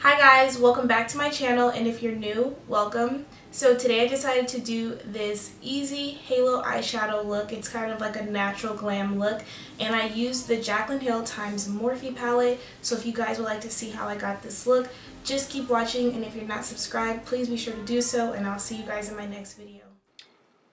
Hi guys, welcome back to my channel, and if you're new, welcome. So today I decided to do this easy halo eyeshadow look. It's kind of like a natural glam look, and I used the JACLYN Hill x Morphe palette. So if you guys would like to see how I got this look, just keep watching, and if you're not subscribed, please be sure to do so, and I'll see you guys in my next video.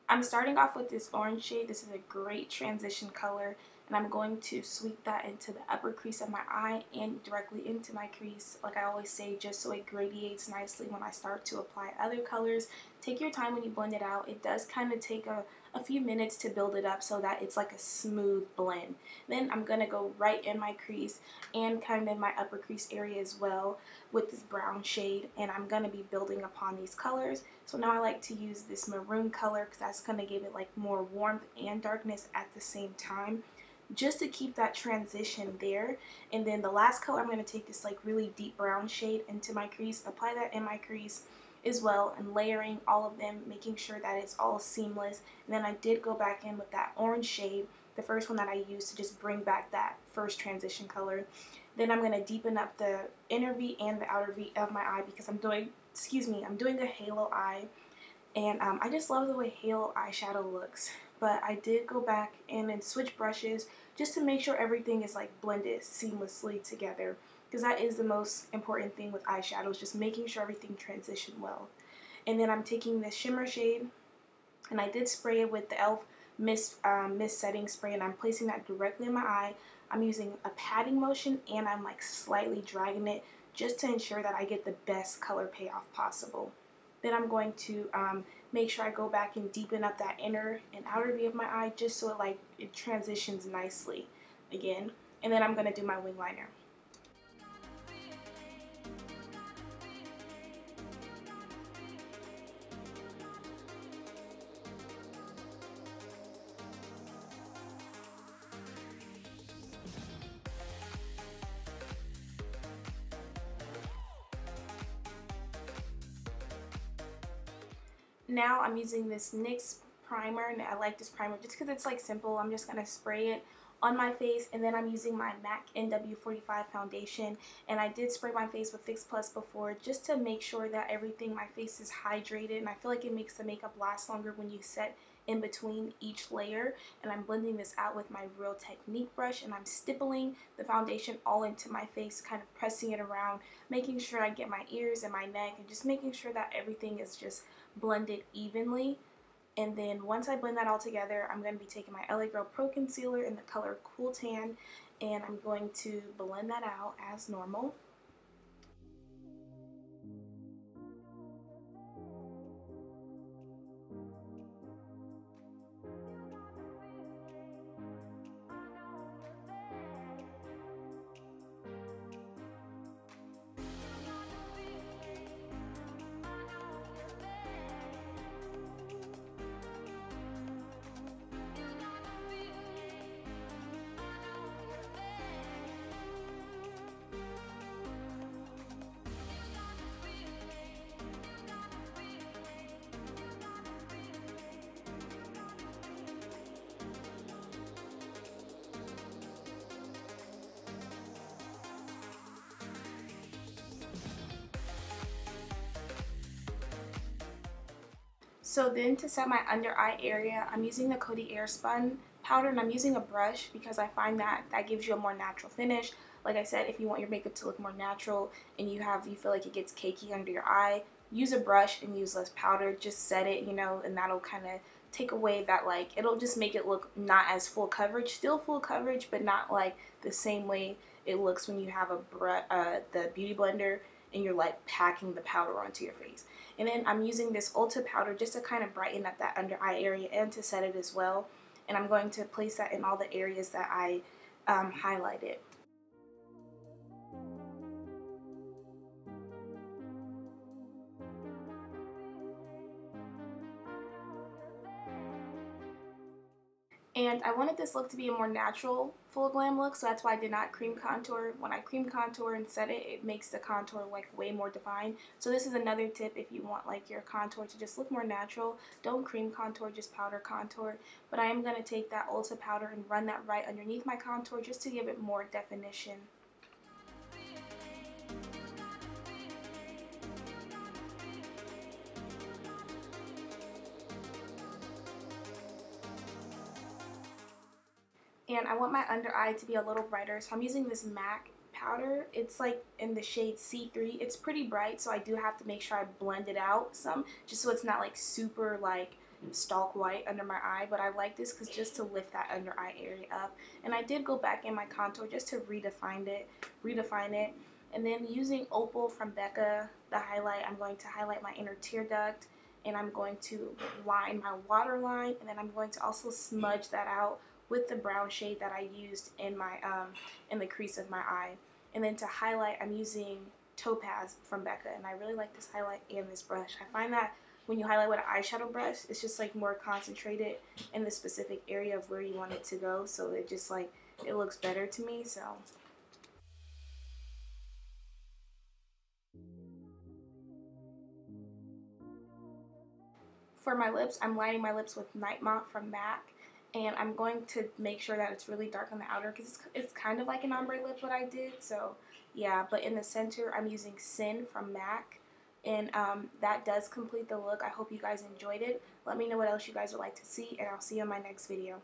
I'm starting off with this orange shade. This is a great transition color, and I'm going to sweep that into the upper crease of my eye and directly into my crease, like I always say, just so it gradiates nicely when I start to apply other colors. Take your time when you blend it out. It does kind of take a few minutes to build it up so that it's like a smooth blend. Then I'm going to go right in my crease and kind of in my upper crease area as well with this brown shade, and I'm going to be building upon these colors. So now I like to use this maroon color because that's going to give it like more warmth and darkness at the same time, just to keep that transition there. And then the last color, I'm going to take this like really deep brown shade into my crease, apply that in my crease as well, and layering all of them, making sure that it's all seamless. And then I did go back in with that orange shade, the first one that I used, to just bring back that first transition color. Then I'm going to deepen up the inner V and the outer V of my eye because I'm doing a halo eye, and I just love the way halo eyeshadow looks. But I did go back in and switch brushes just to make sure everything is like blended seamlessly together, because that is the most important thing with eyeshadows, just making sure everything transitioned well. And then I'm taking this shimmer shade, and I did spray it with the e.l.f. Mist setting spray, and I'm placing that directly in my eye. I'm using a patting motion, and I'm like slightly dragging it just to ensure that I get the best color payoff possible. Then I'm going to make sure I go back and deepen up that inner and outer V of my eye just so it transitions nicely again. And then I'm going to do my wing liner. Now I'm using this NYX primer, and I like this primer just because it's like simple. I'm just going to spray it on my face, and then I'm using my MAC NW45 foundation, and I did spray my face with Fix Plus before just to make sure that my face is hydrated, and I feel like it makes the makeup last longer when you set in between each layer. And I'm blending this out with my Real Technique brush, and I'm stippling the foundation all into my face, kind of pressing it around, making sure I get my ears and my neck, and just making sure that everything is just blended evenly. And then once I blend that all together, I'm going to be taking my LA Girl Pro Concealer in the color Cool Tan, and I'm going to blend that out as normal. So then to set my under eye area, I'm using the Coty Airspun powder, and I'm using a brush because I find that gives you a more natural finish. Like I said, if you want your makeup to look more natural and you feel like it gets cakey under your eye, use a brush and use less powder. Just set it, and that'll kind of take away that, it'll just make it look not as full coverage. Still full coverage, but not like the same way it looks when you have the beauty blender and you're like packing the powder onto your face. And then I'm using this Ulta powder just to kind of brighten up that under eye area and to set it as well. And I'm going to place that in all the areas that I highlighted. And I wanted this look to be a more natural full glam look, so that's why I did not cream contour. When I cream contour and set it, it makes the contour like way more defined. So this is another tip if you want like your contour to just look more natural. Don't cream contour, just powder contour. But I am going to take that Ulta powder and run that right underneath my contour just to give it more definition. And I want my under eye to be a little brighter, so I'm using this MAC powder. It's like in the shade C3. It's pretty bright, so I do have to make sure I blend it out some, just so it's not like super like stalk white under my eye. But I like this because just to lift that under eye area up. And I did go back in my contour just to redefine it. And then using Opal from Becca, the highlight, I'm going to highlight my inner tear duct, and I'm going to line my waterline, and then I'm going to also smudge that out with the brown shade that I used in my in the crease of my eye. And then to highlight, I'm using Topaz from Becca, and I really like this highlight and this brush. I find that when you highlight with an eyeshadow brush, it's just like more concentrated in the specific area of where you want it to go, so it just like it looks better to me. So for my lips, I'm lining my lips with Nightmoth from MAC, and I'm going to make sure that it's really dark on the outer because it's kind of like an ombre lip what I did. So yeah, but in the center, I'm using Sin from MAC, and that does complete the look. I hope you guys enjoyed it. Let me know what else you guys would like to see, and I'll see you in my next video.